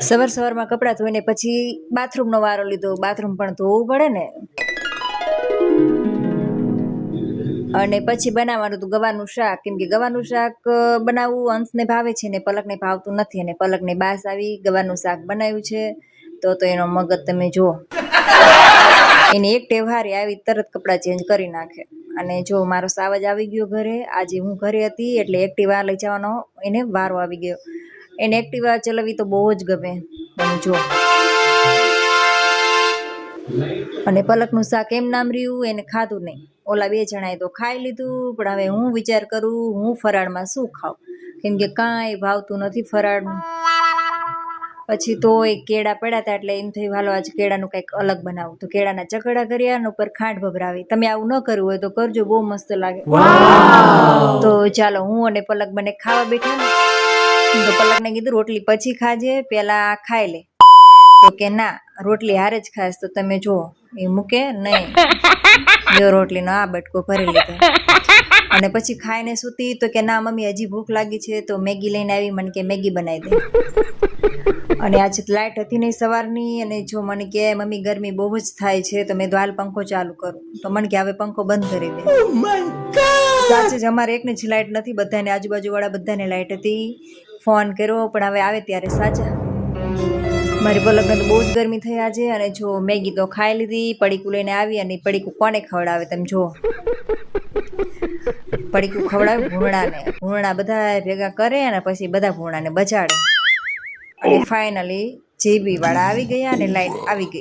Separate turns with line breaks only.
સવાર સવારમાં કપડાં ધોઈને પછી બાથરૂમનો વારો લીધો. બાથરૂમ પણ ધોવું પડે ને. અને પછી બનાવવાનું હતું ગવાનું શાક, કેમ કે ગવાનું શાક બનાવવું અંશને ભાવે છે ને પલકને ભાવતું નથી. અને પલકને બાસ આવી ગવાનું શાક બનાવ્યું છે તો એનો મગજ તમે જુઓ. એની એક તહેવારે આવી તરત કપડાં ચેન્જ કરી નાખે. અને જો મારો સાવજ આવી ગયો ઘરે. આજે હું ઘરે હતી એટલે એક્ટિવા લઈ જવાનો એને વારો આવી ગયો. એને એક્ટિવા ચલાવવી તો બહુ જ ગમે તમે જો. અને પલકનું શાક એમ નામ રહ્યું, એને ખાધું નહીં. ઓલા 2 જણાએ તો ખાઈ લીધું, પણ હવે હું વિચાર કરું હું ફરાળમાં શું ખાઉં, કેમ કે કાંઈ ભાવતું નથી ફરાળનું. પછી તો એક કેળા પડ્યા હતા એટલે એમ થયું હાલો આજે કેળાનું કંઈક અલગ બનાવું. તો કેળાના ચકડા કર્યા અને ઉપર ખાંડ ભભરાવી. તમે આવું ન કરવું હોય તો કરજો, બહુ મસ્ત લાગે. તો ચાલો હું અને પલક બંને ખાવા બેઠા. તો પલકને કીધું રોટલી પછી ખાજે, પેલા ખાઈ લે. તો કે ના રોટલી હારે જ ખાશ. તો તમે જુઓ એ મૂકે નહીં, જો રોટલીનો આ બટકો ભરી લીધો. અને પછી ખાઈને સૂતી તો કે ના મમ્મી હજી ભૂખ લાગી છે તો મેગી લઈને આવી, મને કે મેગી બનાવી દે. અને આજે લાઇટ હતી નહીં સવારની. અને જો મને કે મમ્મી ગરમી બહુ જ થાય છે તો મેં તો હાલ પંખો ચાલુ કરું. તો મને કે હવે પંખો બંધ કરી દે. સાચે જ અમારે એકને જ લાઇટ નથી, બધાને આજુબાજુ વાળા બધાને લાઇટ હતી. ફોન કર્યો પણ હવે આવે ત્યારે સાચા. મારી પલકને તો બહુ જ ગરમી થઈ આજે. અને જો મેગી તો ખાઈ લીધી, પડીકું લઈને આવી. અને પડીકું કોને ખવડાવે તમે જુઓ. પડીકું ખવડાવે ભૂંગળાને. ભૂંગળા બધા ભેગા કરે અને પછી બધા ભૂંગળાને બજાડે. અને ફાઇનલી જેબી વાળા આવી ગયા અને લાઈટ આવી ગઈ.